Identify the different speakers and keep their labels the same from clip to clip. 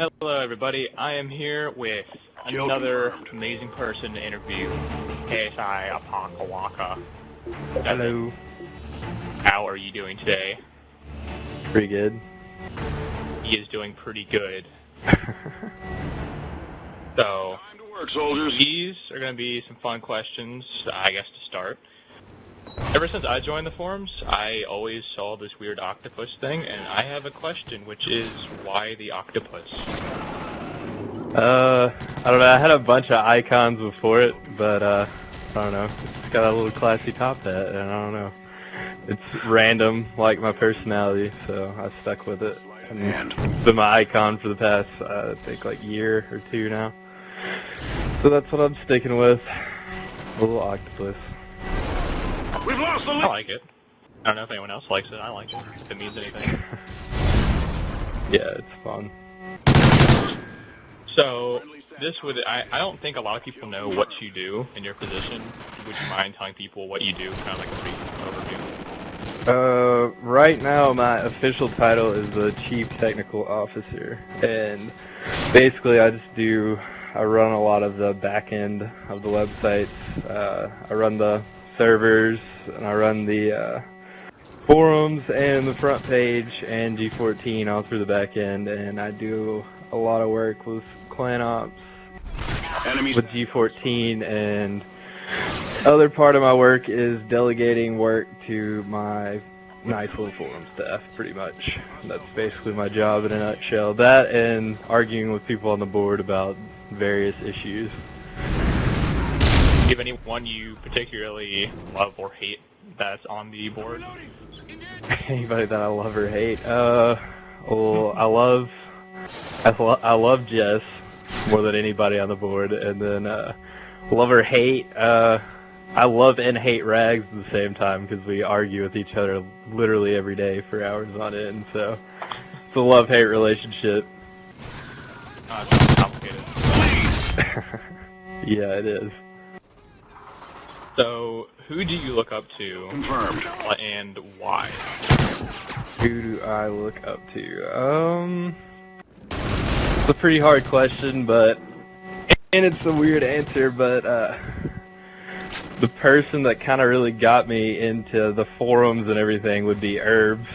Speaker 1: Hello everybody, I am here with another amazing person to interview, KSI Apocawaka.
Speaker 2: Hello.
Speaker 1: How are you doing today?
Speaker 2: Pretty good.
Speaker 1: He is doing pretty good. So, these are going to be some fun questions, I guess, to start. Ever since I joined the forums, I always saw this weird octopus thing, and I have a question, which is, why the octopus?
Speaker 2: I don't know, I had a bunch of icons before it, but, I don't know, it's got a little classy top hat, and I don't know. It's random, like my personality, so I stuck with it. And it's been my icon for the past, I think, like, year or two now. So that's what I'm sticking with. A little octopus.
Speaker 1: We've lost the lead. I like it. I don't know if anyone else likes it. I like it, if it means anything.
Speaker 2: Yeah, it's fun.
Speaker 1: So, I don't think a lot of people know what you do in your position. Would you mind telling people what you do, kind of like a brief overview?
Speaker 2: Right now my official title is the Chief Technical Officer, and basically I run a lot of the back end of the websites. I run the servers, and I run the forums and the front page and G14 all through the back end, and I do a lot of work with clan ops, with G14, and other part of my work is delegating work to my nice little forum staff, pretty much. That's basically my job in a nutshell. That and arguing with people on the board about various issues.
Speaker 1: Do you have anyone you particularly love or hate that's on the board?
Speaker 2: Anybody that I love or hate? Well, I love Jess more than anybody on the board, and then love or hate, I love and hate Rags at the same time because we argue with each other literally every day for hours on end, so it's a love-hate relationship.
Speaker 1: It's complicated.
Speaker 2: Yeah, it is.
Speaker 1: So, who do you look up to?
Speaker 3: Confirmed.
Speaker 1: And why?
Speaker 2: Who do I look up to? It's a pretty hard question, and it's a weird answer, but the person that kind of really got me into the forums and everything would be Herbs,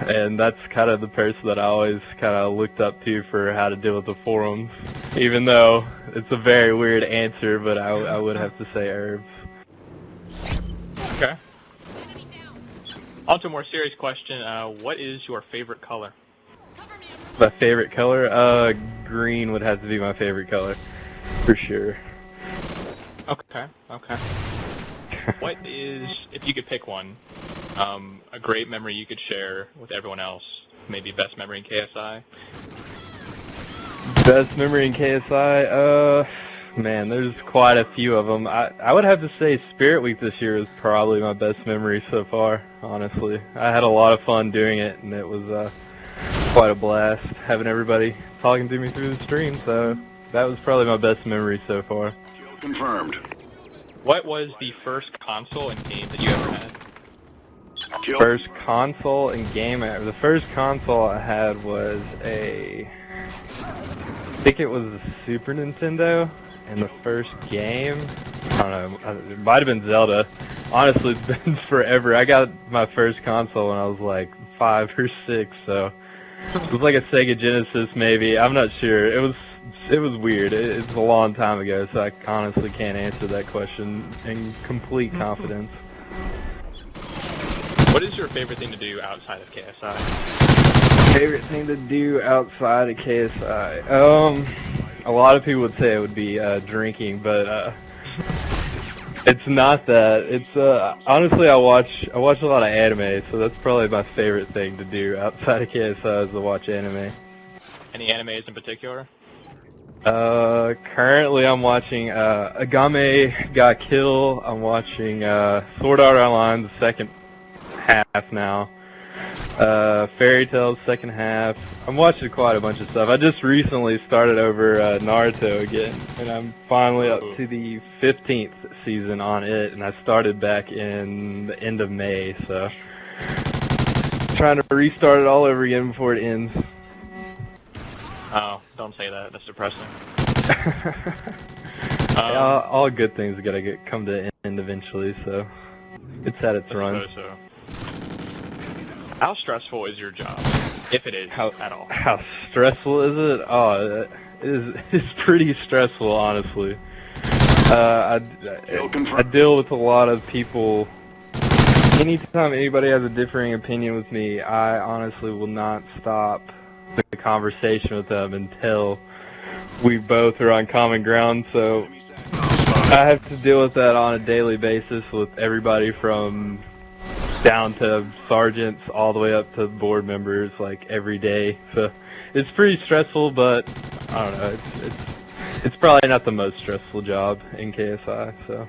Speaker 2: and that's kind of the person that I always kind of looked up to for how to deal with the forums, even though it's a very weird answer, but I would have to say Herbs.
Speaker 1: Okay. On to a more serious question, what is your favorite color?
Speaker 2: My favorite color? Green would have to be my favorite color, for sure.
Speaker 1: Okay. What is, if you could pick one, a great memory you could share with everyone else? Maybe best memory in KSI?
Speaker 2: Best memory in KSI? Man, there's quite a few of them. I would have to say Spirit Week this year is probably my best memory so far, honestly. I had a lot of fun doing it, and it was quite a blast having everybody talking to me through the stream, so that was probably my best memory so far.
Speaker 3: Confirmed.
Speaker 1: What was the first console and game that you ever had?
Speaker 2: First console and game, the first console I had was I think it was a Super Nintendo, and the first game, I don't know, it might have been Zelda. Honestly, it's been forever. I got my first console when I was like 5 or 6, so it was like a Sega Genesis maybe. I'm not sure. It was weird. It's a long time ago, so I honestly can't answer that question in complete confidence.
Speaker 1: What is your favorite thing to do outside of KSI?
Speaker 2: Favorite thing to do outside of KSI? A lot of people would say it would be drinking, but it's not that. It's honestly, I watch a lot of anime, so that's probably my favorite thing to do outside of KSI is to watch anime.
Speaker 1: Any animes in particular?
Speaker 2: Currently I'm watching Agame Ga Kill. I'm watching Sword Art Online, the second half now. Fairy Tail, second half. I'm watching quite a bunch of stuff. I just recently started over Naruto again, and I'm finally up to the 15th season on it, and I started back in the end of May, so trying to restart it all over again before it ends.
Speaker 1: Oh, don't say that. That's depressing.
Speaker 2: All good things gotta come to an end eventually, so it's at its run.
Speaker 1: So. How stressful is your job, if it is at all?
Speaker 2: How stressful is it? Oh, it's pretty stressful, honestly. I deal with a lot of people. Anytime anybody has a differing opinion with me, I honestly will not stop the conversation with them until we both are on common ground. So I have to deal with that on a daily basis with everybody from down to sergeants all the way up to board members, like every day. So it's pretty stressful, but I don't know. It's probably not the most stressful job in KSI. So.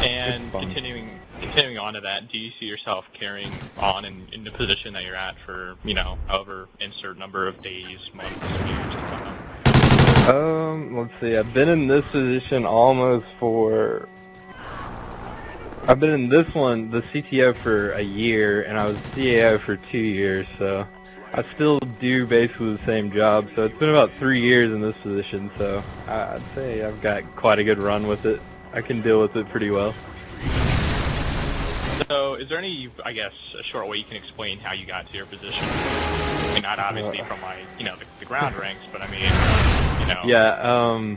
Speaker 1: And continuing on to that, do you see yourself carrying on in the position that you're at for, you know, however insert number of days, months, years to come?
Speaker 2: Let's see. I've been in this position almost for. I've been in this one, the CTO, for a year, and I was CAO for 2 years. So I still do basically the same job. So it's been about 3 years in this position. So I'd say I've got quite a good run with it. I can deal with it pretty well.
Speaker 1: So, is there any, I guess, a short way you can explain how you got to your position? I mean, not obviously from, like, you know, the ground ranks, but I mean, you know.
Speaker 2: Yeah,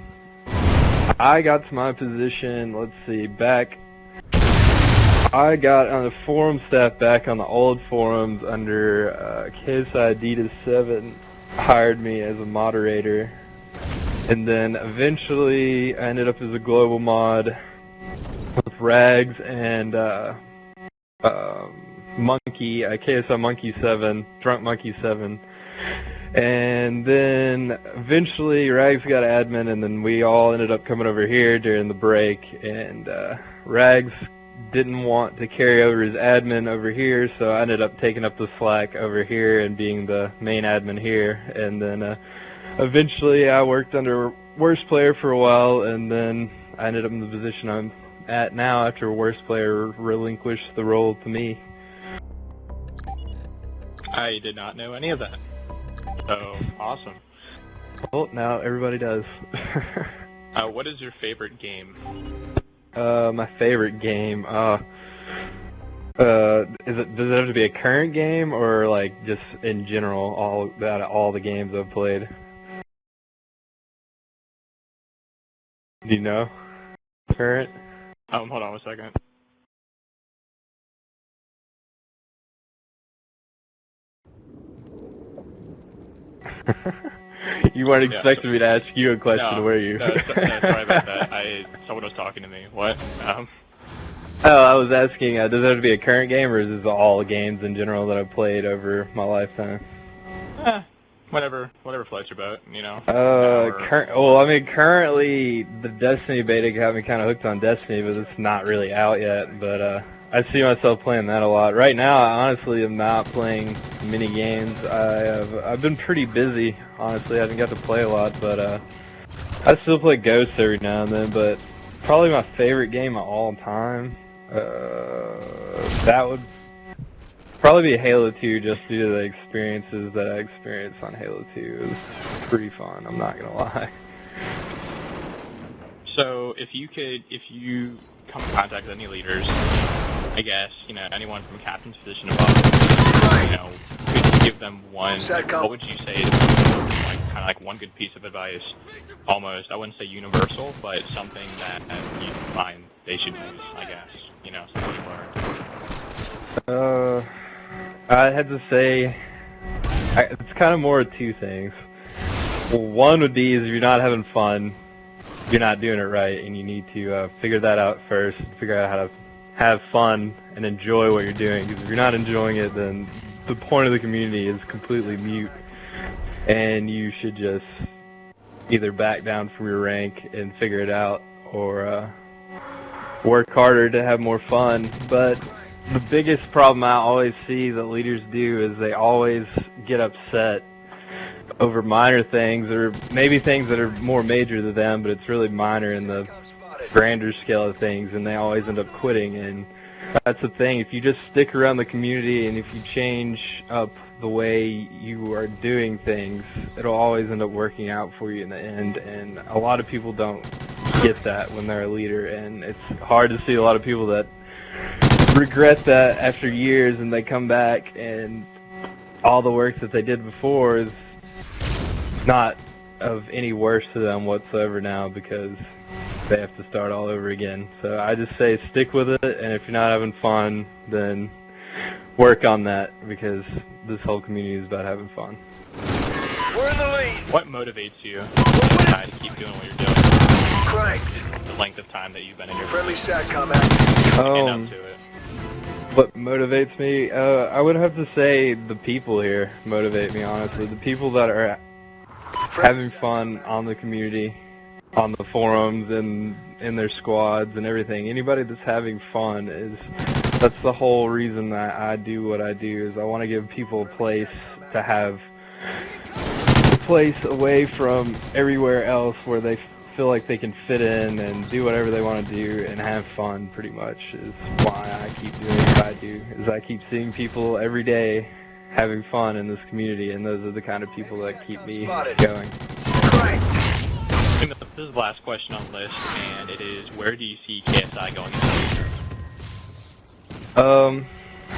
Speaker 2: I got to my position, let's see, I got on the forum staff back on the old forums under KSI Adidas 7, hired me as a moderator. And then eventually I ended up as a global mod with Rags and Monkey, KSI Monkey 7, Drunk Monkey 7. And then eventually Rags got admin, and then we all ended up coming over here during the break. And Rags didn't want to carry over his admin over here, so I ended up taking up the slack over here and being the main admin here. And then eventually I worked under Worst Player for a while, and then I ended up in the position I'm at now after Worst Player relinquished the role to me.
Speaker 1: I did not know any of that. So, awesome.
Speaker 2: Well, now everybody does.
Speaker 1: What is your favorite game?
Speaker 2: My favorite game, does it have to be a current game, or like just in general, all the games I've played? Do you know? Current?
Speaker 1: Hold on 1 second.
Speaker 2: You weren't expecting me to ask you a question, were you?
Speaker 1: No, sorry about that. Someone was talking to me. What?
Speaker 2: Oh, I was asking, does it have to be a current game, or is this all games in general that I've played over my lifetime?
Speaker 1: Whatever floats your boat, you know.
Speaker 2: Well, I mean, currently the Destiny beta got me kind of hooked on Destiny, but it's not really out yet. But I see myself playing that a lot. Right now, I honestly am not playing many games. I've been pretty busy, honestly. I haven't got to play a lot, but I still play Ghosts every now and then. But probably my favorite game of all time, that would probably be Halo 2, just due to the experiences that I experienced on Halo 2. It was pretty fun, I'm not gonna lie.
Speaker 1: So, if you come in contact with any leaders, I guess, you know, anyone from captain's position above, you know, could you give them one, what would you say is kind of like one good piece of advice, almost, I wouldn't say universal, but something that you find they should use, I guess, you know, something you learned?
Speaker 2: I'd have to say, it's kind of more of two things. Well, one would be is if you're not having fun, you're not doing it right, and you need to figure that out first, figure out how to have fun and enjoy what you're doing, because if you're not enjoying it, then the point of the community is completely mute, and you should just either back down from your rank and figure it out, or work harder to have more fun. But the biggest problem I always see that leaders do is they always get upset over minor things, or maybe things that are more major to them, but it's really minor in the grander scale of things, and they always end up quitting. And that's the thing. If you just stick around the community and if you change up the way you are doing things, it'll always end up working out for you in the end. And a lot of people don't get that when they're a leader, and it's hard to see a lot of people that regret that after years and they come back and all the work that they did before is not of any worse to them whatsoever now because they have to start all over again. So I just say stick with it, and if you're not having fun, then work on that, because this whole community is about having fun.
Speaker 3: We're in the lead.
Speaker 1: What motivates you to keep doing what you're doing?
Speaker 3: Cranked.
Speaker 1: The length of time that you've been in your
Speaker 3: Friendly SATCOM active.
Speaker 1: and up to it.
Speaker 2: What motivates me? I would have to say the people here motivate me, honestly. The people that are having fun on the community, on the forums, and in their squads and everything. Anybody that's having fun that's the whole reason that I do what I do, is I want to give people a place to have a place away from everywhere else where they feel like they can fit in and do whatever they want to do and have fun, pretty much, is why I keep doing what I do, is I keep seeing people every day having fun in this community, and those are the kind of people that keep me going.
Speaker 1: This is the last question on the list, and it is, where do you see KSI going in the future?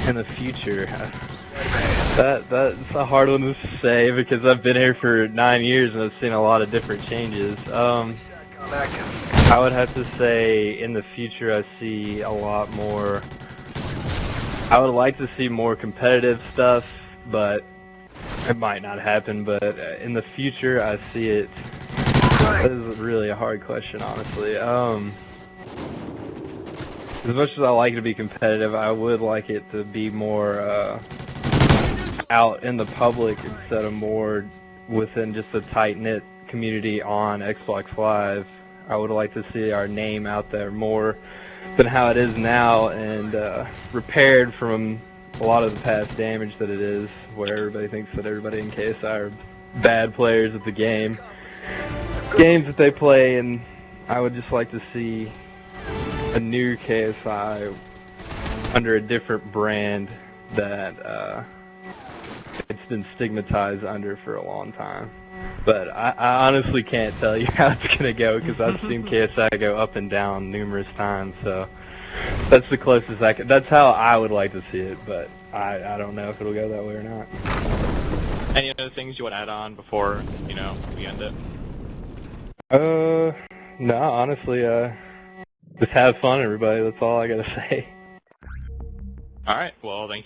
Speaker 2: In the future, that's a hard one to say because I've been here for 9 years and I've seen a lot of different changes. I would have to say in the future I see a lot more. I would like to see more competitive stuff, but it might not happen. But in the future, I see it. This is really a hard question, honestly. As much as I like to be competitive, I would like it to be more out in the public instead of more within just a tight-knit community on Xbox Live. I would like to see our name out there more than how it is now, and repaired from a lot of the past damage that it is, where everybody thinks that everybody in KSI are bad players at the games that they play, and I would just like to see a new KSI under a different brand that it's been stigmatized under for a long time. But I honestly can't tell you how it's gonna go, because I've seen KSI go up and down numerous times, so that's the closest I can. That's how I would like to see it, but I don't know if it'll go that way or not.
Speaker 1: Any other things you want to add on before, we end it?
Speaker 2: No, honestly, just have fun, everybody. That's all I gotta say.
Speaker 1: Alright, well, thank